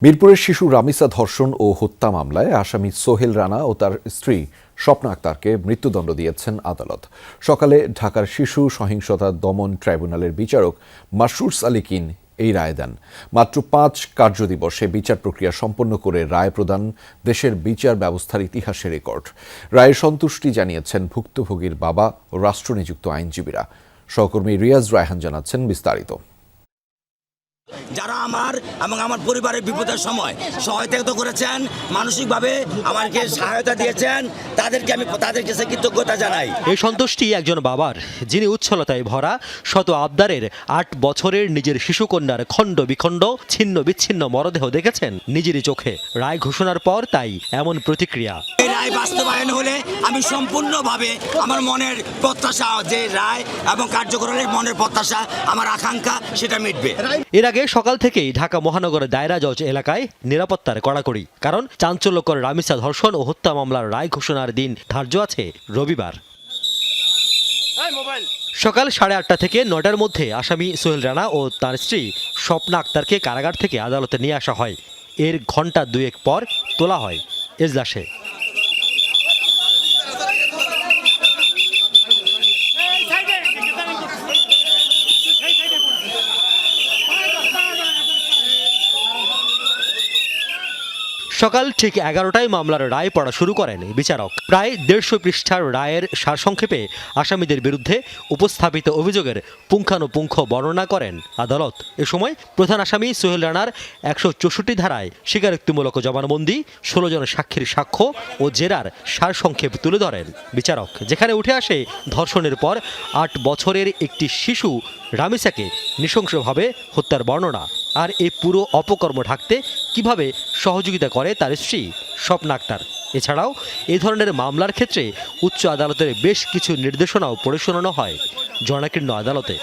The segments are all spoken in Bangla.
মিরপুরের শিশু রামিসা ধর্ষণ ও হত্যা মামলায় আসামি সোহেল রানা ও তার স্ত্রী স্বপ্না আক্তারকে মৃত্যুদণ্ড দিয়েছেন আদালত। সকালে ঢাকার শিশু সহিংসতা দমন ট্রাইব্যুনালের বিচারক মাসরুর সালিকিন এই রায় দেন। মাত্র ৫ কার্যদিবসে বিচার প্রক্রিয়া সম্পন্ন করে রায় প্রদান দেশের বিচার ব্যবস্থার ইতিহাসে রেকর্ড। রায়ে সন্তুষ্টি জানিয়েছেন ভুক্তভোগীর বাবা ও রাষ্ট্রনিযুক্ত আইনজীবীরা। সহকর্মী রিয়াজ রায়হান জানাচ্ছেন বিস্তারিত। যারা আমার এবং আমার পরিবারের বিপদের সময় সহায়তা করেছেন, মানসিকভাবে আমাকে সহায়তা দিয়েছেন, তাদেরকে কৃতজ্ঞতা জানাই। এই সন্তুষ্টি একজন বাবার, যিনি উচ্ছলতায় ভরা শত আবদারের ৮ বছরের নিজের শিশুকন্যার খণ্ড বিখণ্ড ছিন্ন বিচ্ছিন্ন মরদেহ দেখেছেন নিজেরই চোখে। রায় ঘোষণার পর তাই এমন প্রতিক্রিয়া। এই রায় বাস্তবায়ন হলে আমি সম্পূর্ণভাবে আমার মনের প্রত্যাশা, যে রায় এবং কার্যকরের মনের প্রত্যাশা, আমার আকাঙ্ক্ষা, সেটা মিটবে। এর আগে সকাল থেকেই ঢাকা মহানগরের দায়রা জজ এলাকায় নিরাপত্তার কড়াকড়ি, কারণ চাঞ্চল্যকর রামিসা ধর্ষণ ও হত্যা মামলার রায় ঘোষণার দিন ধার্য আছে রবিবার। সকাল 8:30 থেকে 9টার মধ্যে আসামি সোহেল রানা ও তার স্ত্রী স্বপ্না আক্তারকে কারাগার থেকে আদালতে নিয়ে আসা হয়। এর ঘণ্টা দুয়েক পর তোলা হয় এজলাসে। সকাল ঠিক 11টায় মামলার রায় পড়া শুরু করেন বিচারক। প্রায় 150 পৃষ্ঠার রায়ের সারসংক্ষেপে আসামিদের বিরুদ্ধে উপস্থাপিত অভিযোগের পুঙ্খানুপুঙ্খ বর্ণনা করেন আদালত। এ সময় প্রধান আসামি সোহেল রানার 164 ধারায় স্বীকারোক্তিমূলক জবানবন্দি, 16 জন সাক্ষীর সাক্ষ্য ও জেরার সারসংক্ষেপ তুলে ধরেন বিচারক, যেখানে উঠে আসে ধর্ষণের পর 8 বছরের একটি শিশু রামিসাকে নৃশংসভাবে হত্যার বর্ণনা, আর এই পুরো অপকর্ম ঢাকতে কিভাবে সহযোগিতা করে তার স্ত্রী স্বপ্না আক্তার। এছাড়াও এই ধরনের মামলার ক্ষেত্রে উচ্চ আদালতের বেশ কিছু নির্দেশনাও পড়ে শোনানো হয় জনাকীর্ণ আদালতে।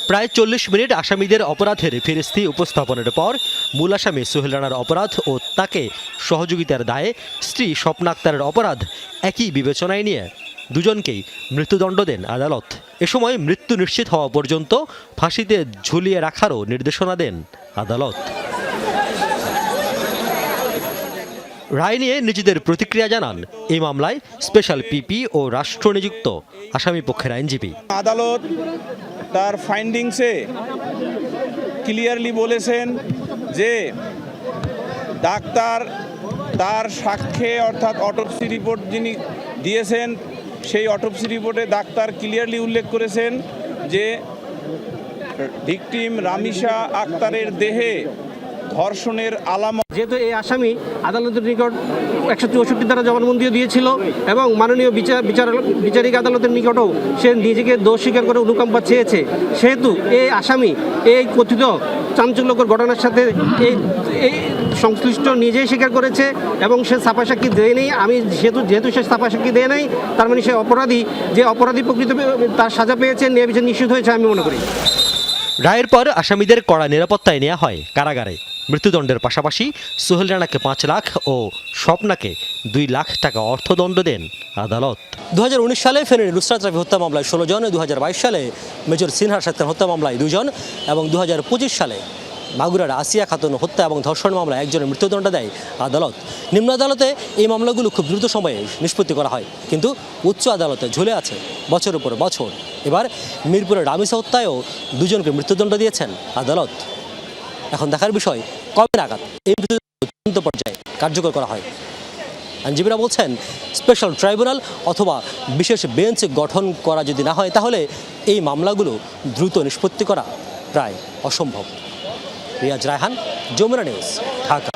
প্রায় 40 মিনিট আসামিদের অপরাধের ফেরেস্তি উপস্থাপনের পর মূল আসামি সোহেল রানার অপরাধ ও তাকে সহযোগিতার দায়ে স্ত্রী স্বপ্না আক্তারের অপরাধ একই বিবেচনায় নিয়ে দুজনকেই মৃত্যুদণ্ড দেন আদালত। এ সময় মৃত্যু নিশ্চিত হওয়া পর্যন্ত ফাঁসিতে ঝুলিয়ে রাখারও নির্দেশনা দেন আদালত। রায় নিয়ে নিজেদের প্রতিক্রিয়া জানান এই মামলায় স্পেশাল পিপি ও রাষ্ট্রনিযুক্ত আসামি পক্ষের আইনজীবী। আদালত তার ফাইন্ডিংসে ক্লিয়ারলি বলেছেন যে ডাক্তার তার সাক্ষ্যে, অর্থাৎ অটোপসি রিপোর্ট যিনি দিয়েছেন, সেই অটোপসি রিপোর্টে ডাক্তার ক্লিয়ারলি উল্লেখ করেছেন যে ভিকটিম রামিসা আক্তারের দেহে ধর্ষণের আলামত। যেহেতু এই আসামি আদালতের নিকট 164 ধারা জবানবন্দিও দিয়েছিল এবং মাননীয় বিচারিক আদালতের নিকটও সে নিজেকে দোষ স্বীকার করে অনুকম্পা চেয়েছে, সেহেতু এই আসামি এই কথিত চাঞ্চল্যকর ঘটনার সাথে এই সংশ্লিষ্ট নিজেই স্বীকার করেছে এবং সে ছাপা সাক্ষী দেয় নেই। আমি যেহেতু সে ছাপা সাক্ষী দেয় নাই, তার মানে সে অপরাধী, যে অপরাধী প্রকৃত তার সাজা পেয়েছে, ন্যায় বিচার নিশ্চিত হয়েছে আমি মনে করি। রায়ের পর আসামিদের কড়া নিরাপত্তায় নেওয়া হয় কারাগারে। মৃত্যুদণ্ডের পাশাপাশি সোহেল রানাকে 5 লাখ ও স্বপ্নাকে 2 লাখ টাকা অর্থদণ্ড দেন আদালত। 2019 সালে ফেনীর নুসরাত রাফি হত্যা মামলায় 16 জন, 2022 সালে মেজর সিনহার সাথে হত্যা মামলায় 2 জন এবং 2025 সালে মাগুরার আসিয়া খাতুন হত্যা এবং ধর্ষণ মামলায় 1 জনের মৃত্যুদণ্ড দেয় আদালত। নিম্ন আদালতে এই মামলাগুলো খুব দ্রুত সময়ে নিষ্পত্তি করা হয়, কিন্তু উচ্চ আদালতে ঝুলে আছে বছরের পর বছর। এবার মিরপুরের রামিসা হত্যায়ও 2 জনকে মৃত্যুদণ্ড দিয়েছেন আদালত। এখন দেখার বিষয় কবে নাগাদ এই মৃত্যুদণ্ড পর্যায়ে কার্যকর করা হয়। আইনজীবীরা বলছেন স্পেশাল ট্রাইব্যুনাল অথবা বিশেষ বেঞ্চ গঠন করা যদি না হয়, তাহলে এই মামলাগুলো দ্রুত নিষ্পত্তি করা প্রায় অসম্ভব। রিয়াজ রায়হান, যমুনা নিউজ, ঢাকা।